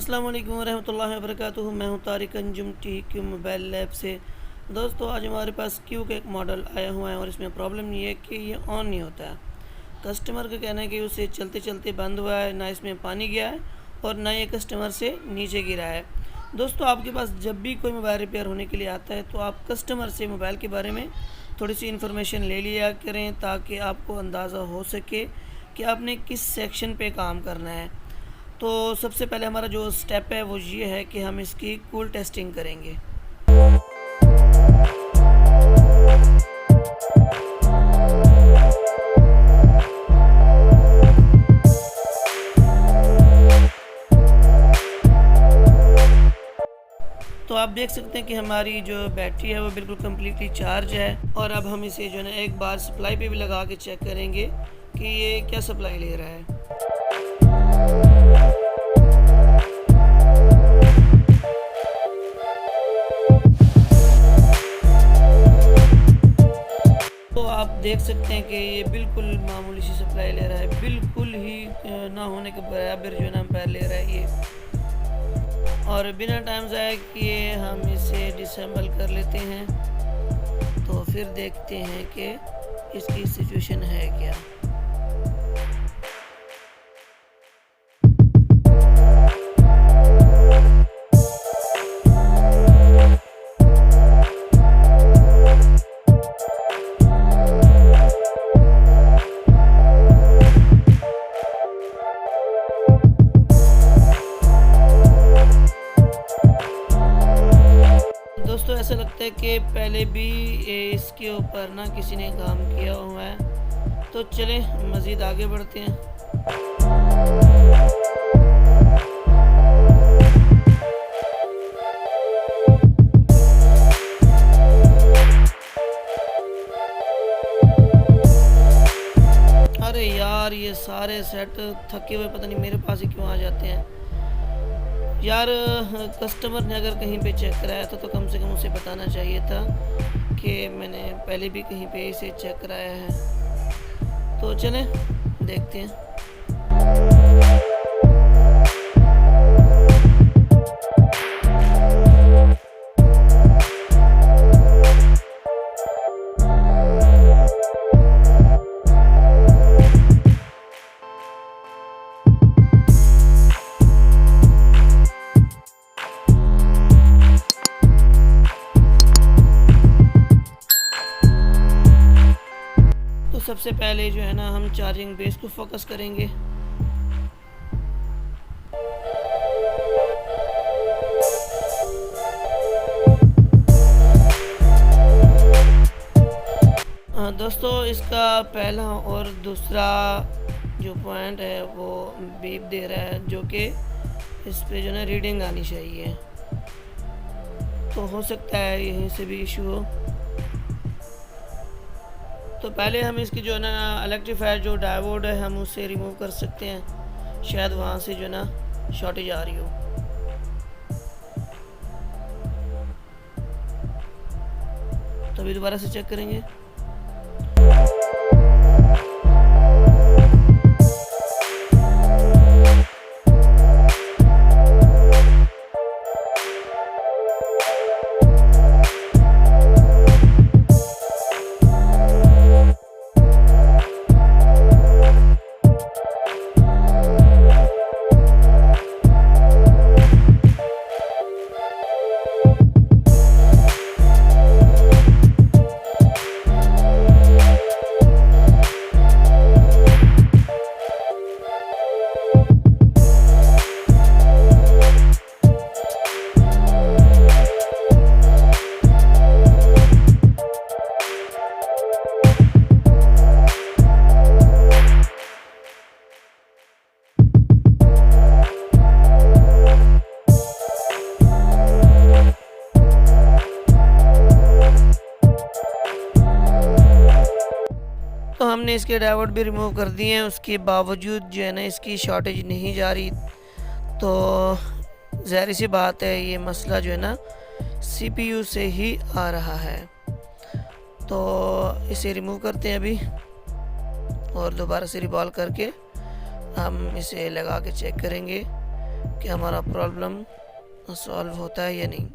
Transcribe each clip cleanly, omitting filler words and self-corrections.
अस्सलाम वालेकुम रहमतुल्लाहि व बरकातुहू। मैं हूं Tariq Anjum T mobile lab से। दोस्तों, आज हमारे पास क्यू का एक मॉडल आया हुआ है और इसमें प्रॉब्लम ये है कि ये ऑन नहीं होता है। कस्टमर का कहना है कि उसे चलते चलते बंद हुआ है, ना इसमें पानी गया है और ना ये कस्टमर से नीचे गिरा है। दोस्तों, आपके पास जब भी कोई मोबाइल रिपेयर होने के लिए आता है तो आप कस्टमर से मोबाइल के बारे में थोड़ी सी इन्फॉर्मेशन ले लिया करें, ताकि आपको अंदाज़ा हो सके कि आपने किस सेक्शन पे काम करना है। तो सबसे पहले हमारा जो स्टेप है वो ये है कि हम इसकी कूल टेस्टिंग करेंगे। तो आप देख सकते हैं कि हमारी जो बैटरी है वो बिल्कुल कम्प्लीटली चार्ज है। और अब हम इसे जो है ना एक बार सप्लाई पे भी लगा के चेक करेंगे कि ये क्या सप्लाई ले रहा है। तो आप देख सकते हैं कि ये बिल्कुल मामूली सी सप्लाई ले रहा है, बिल्कुल ही ना होने के बराबर जो है ना एम्पेयर ले रहा है ये। और बिना टाइम ज़ाया किए हम इसे डिसेंबल कर लेते हैं, तो फिर देखते हैं कि इसकी सिचुएशन है क्या। दोस्तों, ऐसा लगता है कि पहले भी इसके ऊपर ना किसी ने काम किया हुआ है, तो चलें मज़ीद आगे बढ़ते हैं। अरे यार, ये सारे सेट थके हुए पता नहीं मेरे पास ही क्यों आ जाते हैं यार। कस्टमर ने अगर कहीं पे चेक कराया था तो कम से कम उसे बताना चाहिए था कि मैंने पहले भी कहीं पे इसे चेक कराया है। तो चलें देखते हैं। सबसे पहले जो है ना हम चार्जिंग बेस को फोकस करेंगे। दोस्तों, इसका पहला और दूसरा जो पॉइंट है वो बीप दे रहा है, जो कि इस पे जो है रीडिंग आनी चाहिए। तो हो सकता है यहीं से भी इशू हो। तो पहले हम इसकी जो है ना इलेक्ट्रीफायर जो डायोड है हम उसे रिमूव कर सकते हैं, शायद वहाँ से जो है ना शॉर्टेज आ रही हो। तो अभी दोबारा से चेक करेंगे। तो हमने इसके डायोड भी रिमूव कर दिए हैं, उसके बावजूद जो है ना इसकी शॉर्टेज नहीं जा रही। तो ज़ाहिर सी बात है ये मसला जो है ना CPU से ही आ रहा है। तो इसे रिमूव करते हैं अभी और दोबारा से रिवॉल्व करके हम इसे लगा के चेक करेंगे कि हमारा प्रॉब्लम सॉल्व होता है या नहीं।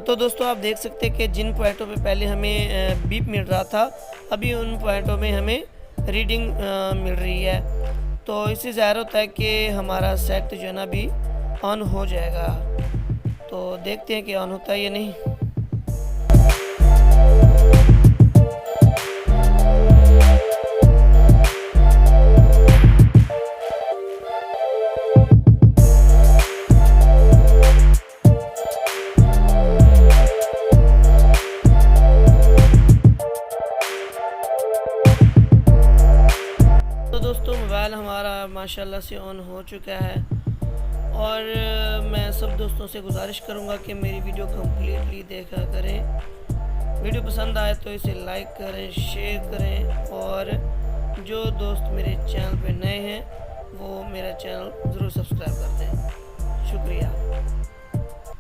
तो दोस्तों आप देख सकते हैं कि जिन पॉइंटों पे पहले हमें बीप मिल रहा था, अभी उन पॉइंटों में हमें रीडिंग मिल रही है। तो इससे ज़ाहिर होता है कि हमारा सेट जो है ना अभी ऑन हो जाएगा। तो देखते हैं कि ऑन होता है या नहीं। तो दोस्तों मोबाइल हमारा माशाल्लाह से ऑन हो चुका है और मैं सब दोस्तों से गुजारिश करूंगा कि मेरी वीडियो कम्प्लीटली देखा करें। वीडियो पसंद आए तो इसे लाइक करें, शेयर करें और जो दोस्त मेरे चैनल पे नए हैं वो मेरा चैनल ज़रूर सब्सक्राइब कर दें। शुक्रिया।